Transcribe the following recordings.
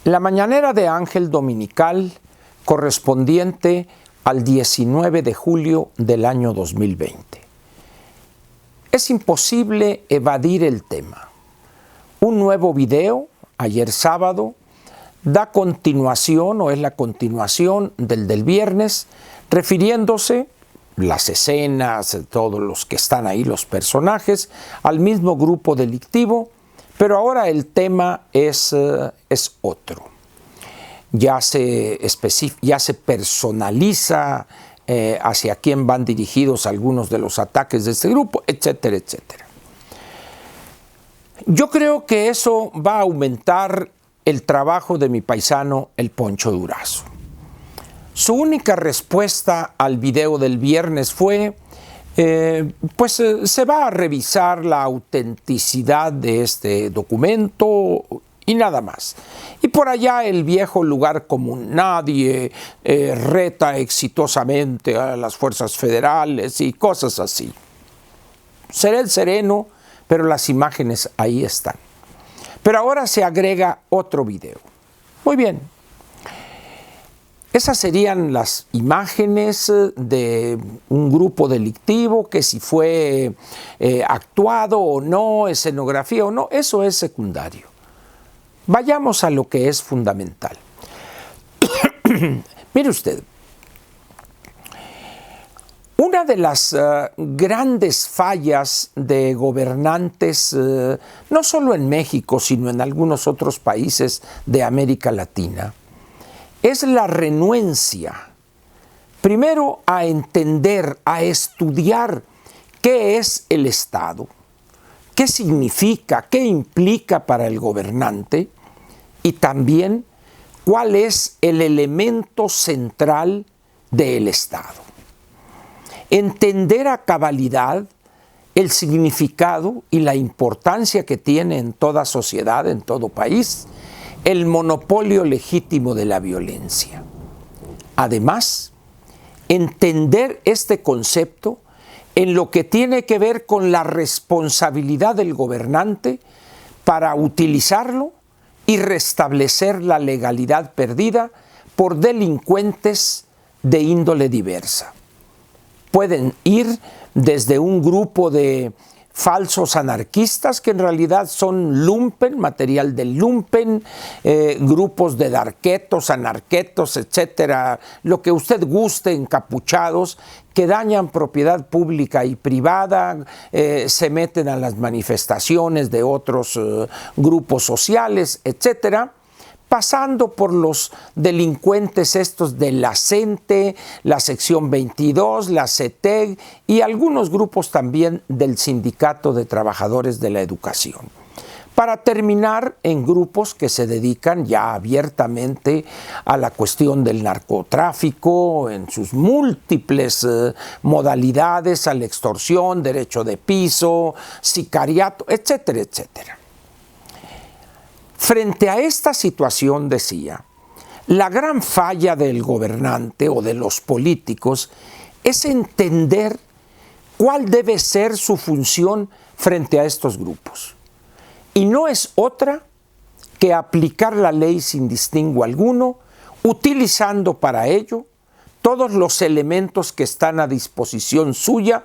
La mañanera de Ángel Dominical correspondiente al 19 de julio del año 2020. Es imposible evadir el tema. Un nuevo video, ayer sábado, da continuación o es la continuación del viernes, refiriéndose las escenas, todos los que están ahí, los personajes, al mismo grupo delictivo, pero ahora el tema es otro. Ya se personaliza hacia quién van dirigidos algunos de los ataques de este grupo, etcétera, etcétera. Yo creo que eso va a aumentar el trabajo de mi paisano, el Poncho Durazo. Su única respuesta al video del viernes fue, se va a revisar la autenticidad de este documento y nada más. Y por allá el viejo lugar común, nadie reta exitosamente a las fuerzas federales y cosas así. Seré el sereno, pero las imágenes ahí están. Pero ahora se agrega otro video. Muy bien. Esas serían las imágenes de un grupo delictivo que si fue actuado o no, escenografía o no, eso es secundario. Vayamos a lo que es fundamental. Mire usted, una de las grandes fallas de gobernantes, no solo en México, sino en algunos otros países de América Latina, es la renuencia, primero a entender, a estudiar qué es el Estado, qué significa, qué implica para el gobernante y también cuál es el elemento central del Estado. Entender a cabalidad el significado y la importancia que tiene en toda sociedad, en todo país, el monopolio legítimo de la violencia. Además, entender este concepto en lo que tiene que ver con la responsabilidad del gobernante para utilizarlo y restablecer la legalidad perdida por delincuentes de índole diversa. Pueden ir desde un grupo de falsos anarquistas que en realidad son lumpen, material del lumpen, grupos de darquetos, anarquetos, etcétera, lo que usted guste, encapuchados, que dañan propiedad pública y privada, se meten a las manifestaciones de otros grupos sociales, etcétera, pasando por los delincuentes estos de la CENTE, la sección 22, la CETEG y algunos grupos también del Sindicato de Trabajadores de la Educación. Para terminar en grupos que se dedican ya abiertamente a la cuestión del narcotráfico en sus múltiples modalidades, a la extorsión, derecho de piso, sicariato, etcétera, etcétera. Frente a esta situación, decía, la gran falla del gobernante o de los políticos es entender cuál debe ser su función frente a estos grupos. Y no es otra que aplicar la ley sin distingo alguno, utilizando para ello todos los elementos que están a disposición suya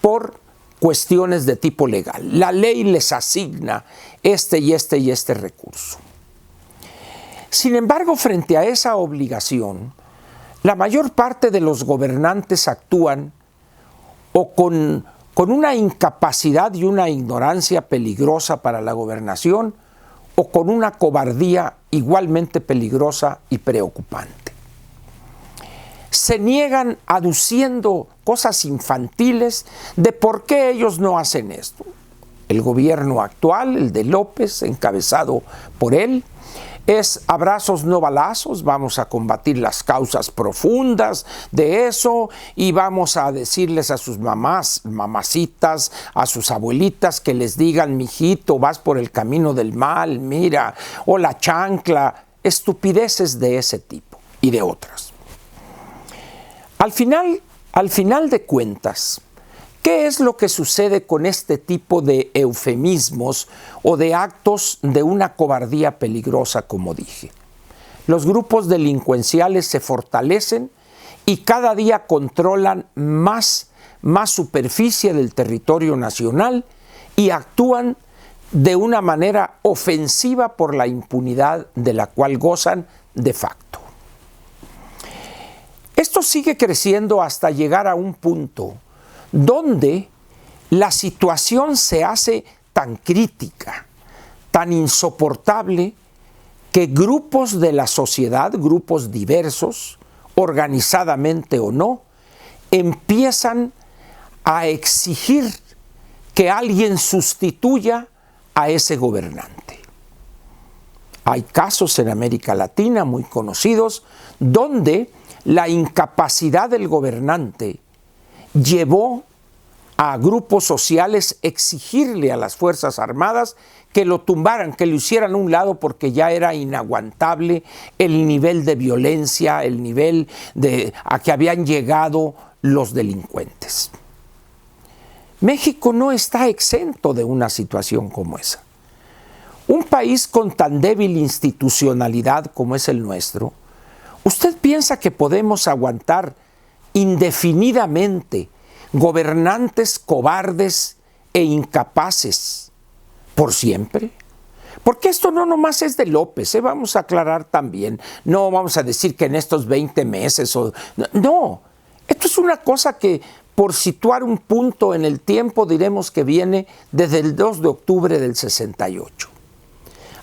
por cuestiones de tipo legal. La ley les asigna este y este y este recurso. Sin embargo, frente a esa obligación, la mayor parte de los gobernantes actúan o con una incapacidad y una ignorancia peligrosa para la gobernación o con una cobardía igualmente peligrosa y preocupante. Se niegan aduciendo cosas infantiles de por qué ellos no hacen esto. El gobierno actual, el de López, encabezado por él, es abrazos no balazos, vamos a combatir las causas profundas de eso y vamos a decirles a sus mamás, mamacitas, a sus abuelitas que les digan, mijito, vas por el camino del mal, mira, o la chancla, estupideces de ese tipo y de otras. Al final de cuentas, ¿qué es lo que sucede con este tipo de eufemismos o de actos de una cobardía peligrosa, como dije? los grupos delincuenciales se fortalecen y cada día controlan más superficie del territorio nacional y actúan de una manera ofensiva por la impunidad de la cual gozan de facto. Esto sigue creciendo hasta llegar a un punto donde la situación se hace tan crítica, tan insoportable, que grupos de la sociedad, grupos diversos, organizadamente o no, empiezan a exigir que alguien sustituya a ese gobernante. Hay casos en América Latina muy conocidos donde la incapacidad del gobernante llevó a grupos sociales exigirle a las Fuerzas Armadas que lo tumbaran, que lo hicieran a un lado porque ya era inaguantable el nivel de violencia, el nivel a que habían llegado los delincuentes. México no está exento de una situación como esa. Un país con tan débil institucionalidad como es el nuestro, ¿usted piensa que podemos aguantar indefinidamente gobernantes cobardes e incapaces por siempre? Porque esto no nomás es de López, vamos a aclarar también. No vamos a decir que en estos 20 meses no, esto es una cosa que, por situar un punto en el tiempo, diremos que viene desde el 2 de octubre del 68.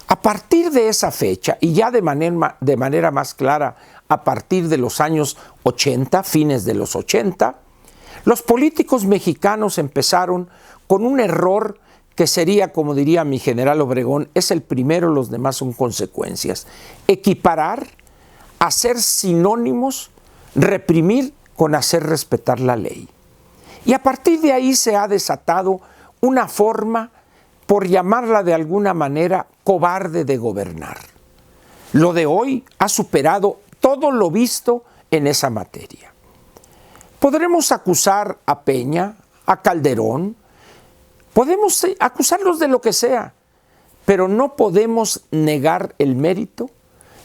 A partir de esa fecha, y ya de manera más clara a partir de los años 80, fines de los 80, los políticos mexicanos empezaron con un error que sería, como diría mi general Obregón, es el primero, los demás son consecuencias. Equiparar, hacer sinónimos, reprimir con hacer respetar la ley. Y a partir de ahí se ha desatado una forma, por llamarla de alguna manera, cobarde de gobernar. Lo de hoy ha superado todo lo visto en esa materia. Podremos acusar a Peña, a Calderón, podemos acusarlos de lo que sea, pero no podemos negar el mérito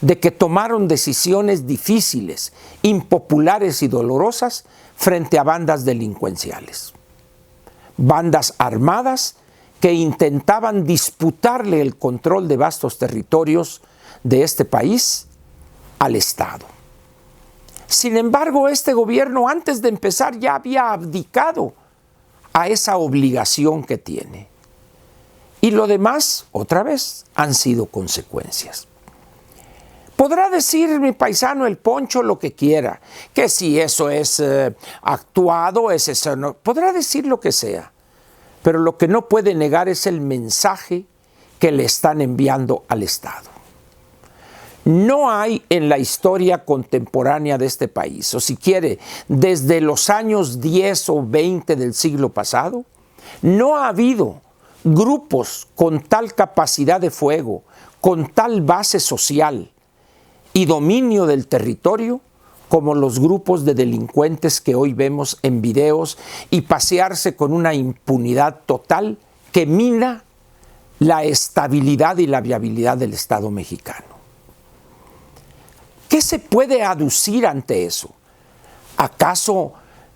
de que tomaron decisiones difíciles, impopulares y dolorosas frente a bandas delincuenciales. Bandas armadas que intentaban disputarle el control de vastos territorios de este país al Estado. Sin embargo, este gobierno, antes de empezar, ya había abdicado a esa obligación que tiene. Y lo demás, otra vez, han sido consecuencias. Podrá decir mi paisano el Poncho lo que quiera, que si eso es actuado, es eso no, podrá decir lo que sea, pero lo que no puede negar es el mensaje que le están enviando al Estado. No hay en la historia contemporánea de este país, o si quiere, desde los años 10 o 20 del siglo pasado, no ha habido grupos con tal capacidad de fuego, con tal base social y dominio del territorio como los grupos de delincuentes que hoy vemos en videos y pasearse con una impunidad total que mina la estabilidad y la viabilidad del Estado mexicano. ¿Qué se puede aducir ante eso? ¿Acaso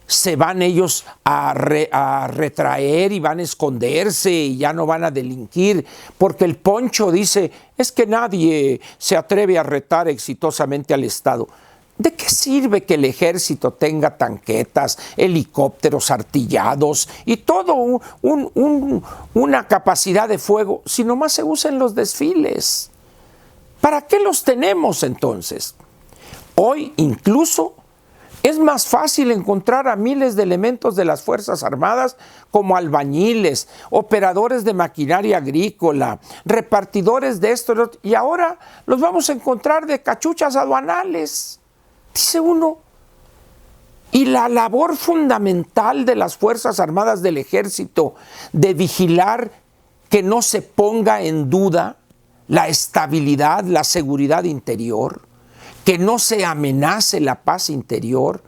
se van ellos a retraer y van a esconderse y ya no van a delinquir? Porque el Poncho dice, es que nadie se atreve a retar exitosamente al Estado. ¿De qué sirve que el ejército tenga tanquetas, helicópteros artillados y todo una capacidad de fuego si nomás se usa en los desfiles? ¿Para qué los tenemos entonces? Hoy incluso es más fácil encontrar a miles de elementos de las Fuerzas Armadas como albañiles, operadores de maquinaria agrícola, repartidores de esto y ahora los vamos a encontrar de cachuchas aduanales. Dice uno, y la labor fundamental de las Fuerzas Armadas del Ejército de vigilar que no se ponga en duda la estabilidad, la seguridad interior, que no se amenace la paz interior,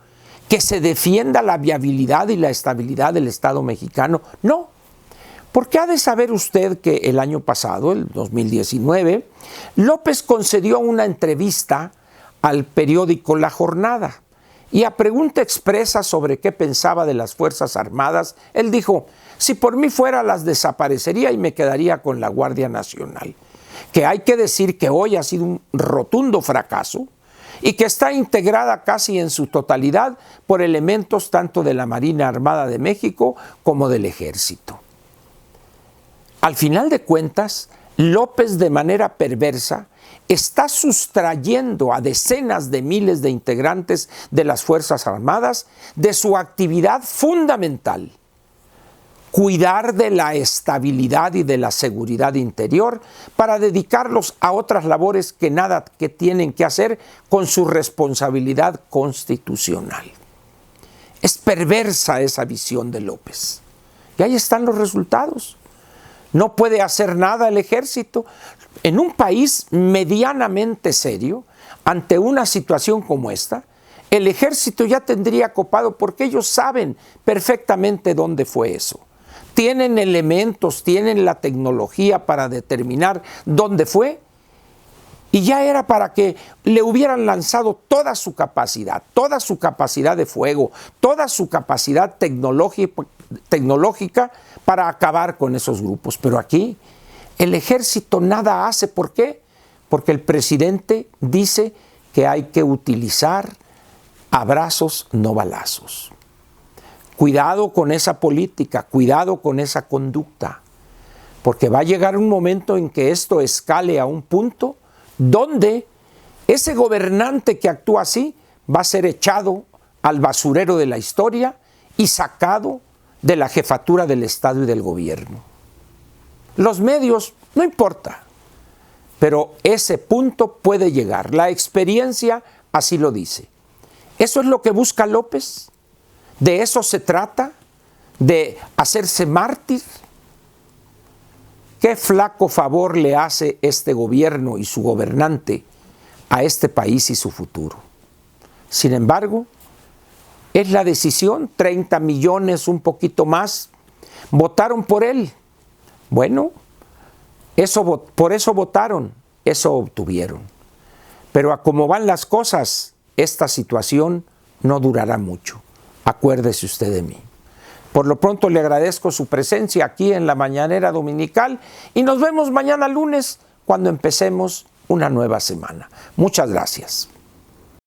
que se defienda la viabilidad y la estabilidad del Estado mexicano. No, Porque ha de saber usted que el año pasado, el 2019, López concedió una entrevista al periódico La Jornada y a pregunta expresa sobre qué pensaba de las Fuerzas Armadas, él dijo: si por mí fuera, las desaparecería y me quedaría con la Guardia Nacional. Que hay que decir que hoy ha sido un rotundo fracaso y que está integrada casi en su totalidad por elementos tanto de la Marina Armada de México como del Ejército. Al final de cuentas, López, de manera perversa, está sustrayendo a decenas de miles de integrantes de las Fuerzas Armadas de su actividad fundamental: cuidar de la estabilidad y de la seguridad interior, para dedicarlos a otras labores que nada que tienen que hacer con su responsabilidad constitucional. Es perversa esa visión de López. Y ahí están los resultados. No puede hacer nada el ejército. En un país medianamente serio, ante una situación como esta, el ejército ya tendría copado, porque ellos saben perfectamente dónde fue eso. Tienen elementos, tienen la tecnología para determinar dónde fue, y ya era para que le hubieran lanzado toda su capacidad de fuego, toda su capacidad tecnológica para acabar con esos grupos. Pero aquí el ejército nada hace. ¿Por qué? Porque el presidente dice que hay que utilizar abrazos, no balazos. Cuidado con esa política, cuidado con esa conducta, porque va a llegar un momento en que esto escale a un punto donde ese gobernante que actúa así va a ser echado al basurero de la historia y sacado de la jefatura del Estado y del gobierno. Los medios, no importa, pero ese punto puede llegar. La experiencia así lo dice. ¿Eso es lo que busca López? ¿De eso se trata? ¿De hacerse mártir? Qué flaco favor le hace este gobierno y su gobernante a este país y su futuro. Sin embargo, es la decisión. 30 millones, un poquito más, votaron por él. Bueno, por eso votaron, eso obtuvieron. Pero a cómo van las cosas, esta situación no durará mucho. Acuérdese usted de mí. Por lo pronto le agradezco su presencia aquí en la Mañanera Dominical y nos vemos mañana lunes cuando empecemos una nueva semana. Muchas gracias.